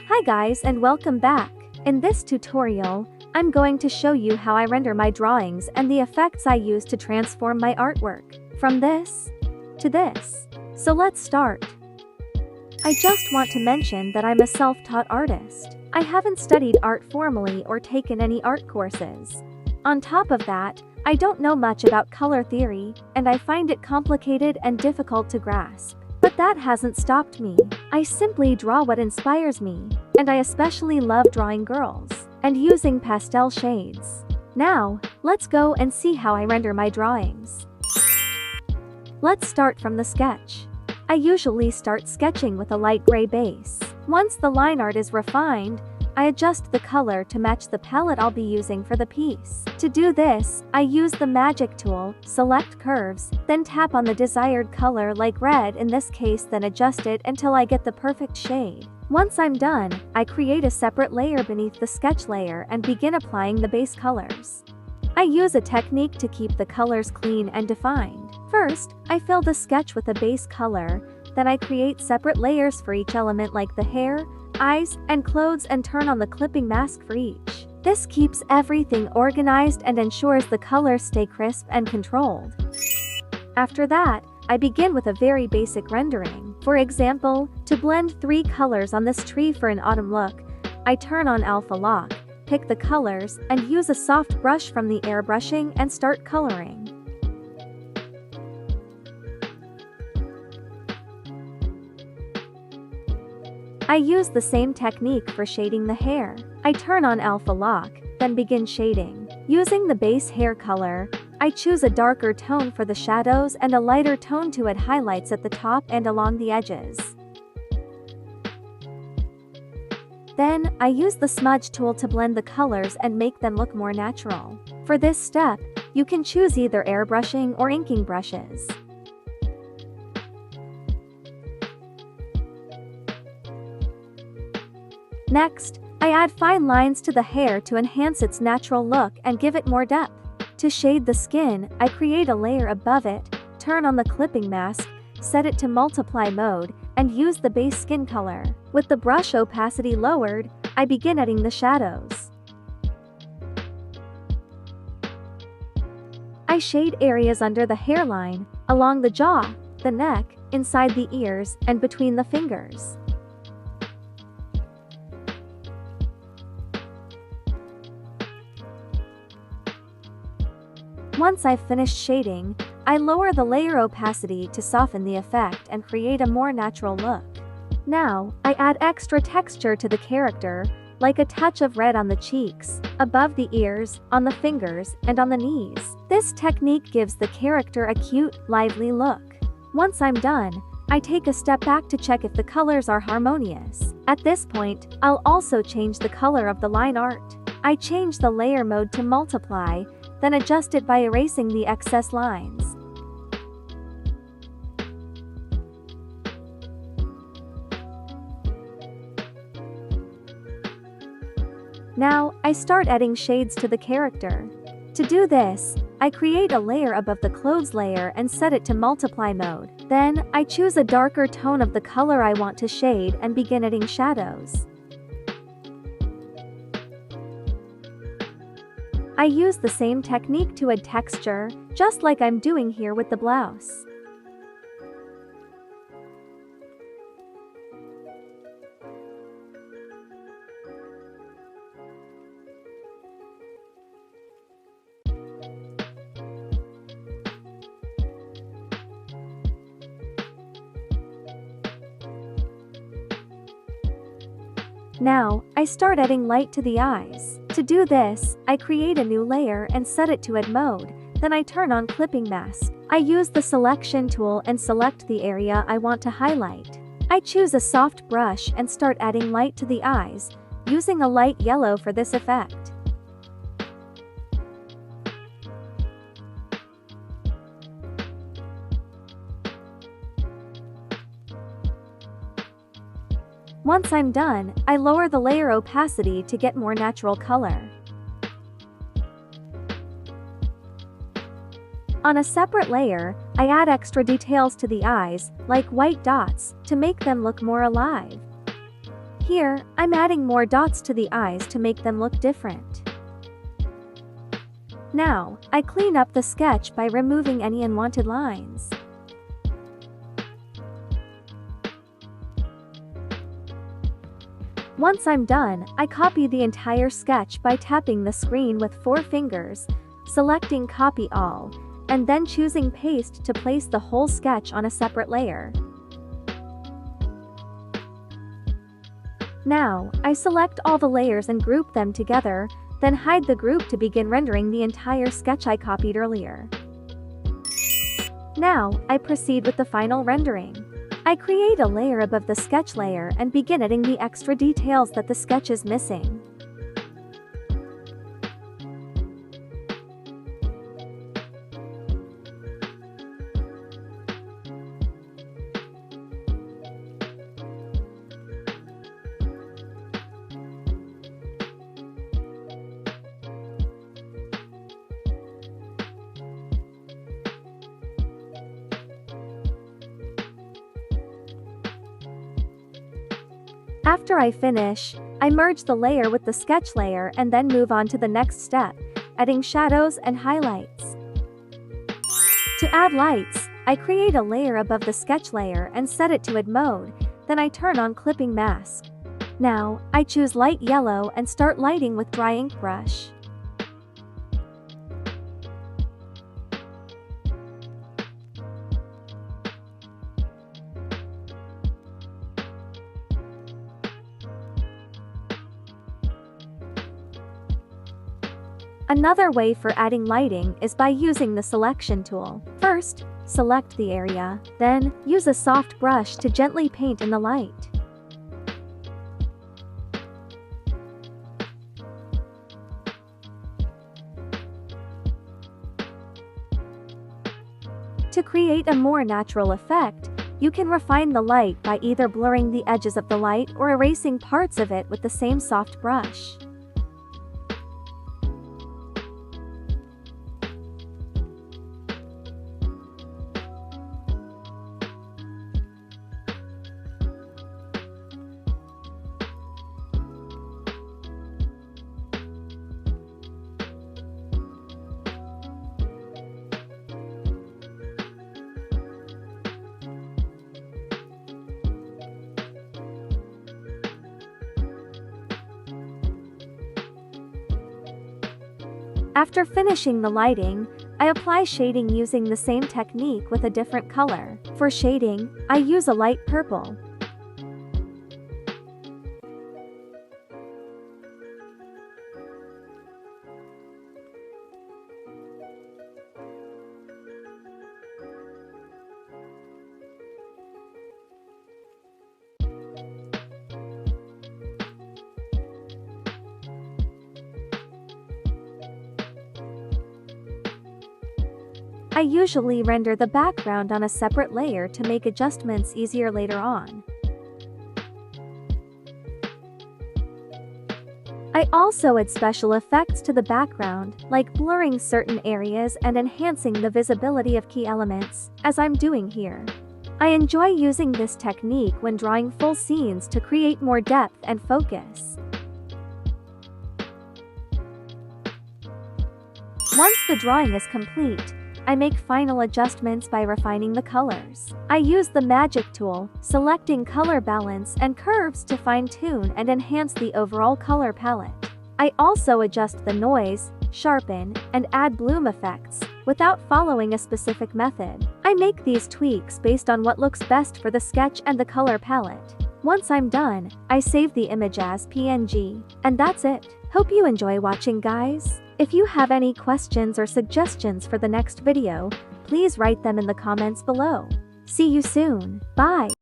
Hi guys and welcome back. In this tutorial, I'm going to show you how I render my drawings and the effects I use to transform my artwork from this to this. So let's start. I just want to mention that I'm a self-taught artist. I haven't studied art formally or taken any art courses. On top of that, I don't know much about color theory, and I find it complicated and difficult to grasp. But that hasn't stopped me. I simply draw what inspires me, and I especially love drawing girls and using pastel shades. Now, let's go and see how I render my drawings. Let's start from the sketch. I usually start sketching with a light gray base. Once the line art is refined, I adjust the color to match the palette I'll be using for the piece. To do this, I use the magic tool, select curves, then tap on the desired color like red in this case, then adjust it until I get the perfect shade. Once I'm done, I create a separate layer beneath the sketch layer and begin applying the base colors. I use a technique to keep the colors clean and defined. First, I fill the sketch with a base color, then I create separate layers for each element like the hair, eyes, and clothes and turn on the clipping mask for each. This keeps everything organized and ensures the colors stay crisp and controlled. After that, I begin with a very basic rendering. For example, to blend 3 colors on this tree for an autumn look, I turn on alpha lock, pick the colors, and use a soft brush from the airbrushing and start coloring. I use the same technique for shading the hair. I turn on alpha lock, then begin shading. Using the base hair color, I choose a darker tone for the shadows and a lighter tone to add highlights at the top and along the edges. Then, I use the smudge tool to blend the colors and make them look more natural. For this step, you can choose either airbrushing or inking brushes. Next, I add fine lines to the hair to enhance its natural look and give it more depth. To shade the skin, I create a layer above it, turn on the clipping mask, set it to multiply mode, and use the base skin color. With the brush opacity lowered, I begin adding the shadows. I shade areas under the hairline, along the jaw, the neck, inside the ears, and between the fingers. Once I've finished shading, I lower the layer opacity to soften the effect and create a more natural look. Now, I add extra texture to the character, like a touch of red on the cheeks, above the ears, on the fingers, and on the knees. This technique gives the character a cute, lively look. Once I'm done, I take a step back to check if the colors are harmonious. At this point, I'll also change the color of the line art. I change the layer mode to multiply, then adjust it by erasing the excess lines. Now, I start adding shades to the character. To do this, I create a layer above the clothes layer and set it to multiply mode. Then, I choose a darker tone of the color I want to shade and begin adding shadows. I use the same technique to add texture, just like I'm doing here with the blouse. Now, I start adding light to the eyes. To do this, I create a new layer and set it to add mode, then I turn on clipping mask. I use the selection tool and select the area I want to highlight. I choose a soft brush and start adding light to the eyes, using a light yellow for this effect. Once I'm done, I lower the layer opacity to get more natural color. On a separate layer, I add extra details to the eyes, like white dots, to make them look more alive. Here, I'm adding more dots to the eyes to make them look different. Now, I clean up the sketch by removing any unwanted lines. Once I'm done, I copy the entire sketch by tapping the screen with 4 fingers, selecting Copy All, and then choosing Paste to place the whole sketch on a separate layer. Now, I select all the layers and group them together, then hide the group to begin rendering the entire sketch I copied earlier. Now, I proceed with the final rendering. I create a layer above the sketch layer and begin adding the extra details that the sketch is missing. After I finish, I merge the layer with the sketch layer and then move on to the next step, adding shadows and highlights. To add lights, I create a layer above the sketch layer and set it to add mode, then I turn on clipping mask. Now, I choose light yellow and start lighting with dry ink brush. Another way for adding lighting is by using the selection tool. First, select the area, then use a soft brush to gently paint in the light. To create a more natural effect, you can refine the light by either blurring the edges of the light or erasing parts of it with the same soft brush. After finishing the lighting, I apply shading using the same technique with a different color. For shading, I use a light purple. I usually render the background on a separate layer to make adjustments easier later on. I also add special effects to the background, like blurring certain areas and enhancing the visibility of key elements, as I'm doing here. I enjoy using this technique when drawing full scenes to create more depth and focus. Once the drawing is complete, I make final adjustments by refining the colors. I use the magic tool, selecting color balance and curves to fine-tune and enhance the overall color palette. I also adjust the noise, sharpen, and add bloom effects, without following a specific method. I make these tweaks based on what looks best for the sketch and the color palette. Once I'm done, I save the image as PNG. And that's it. Hope you enjoy watching, guys. If you have any questions or suggestions for the next video, please write them in the comments below. See you soon. Bye.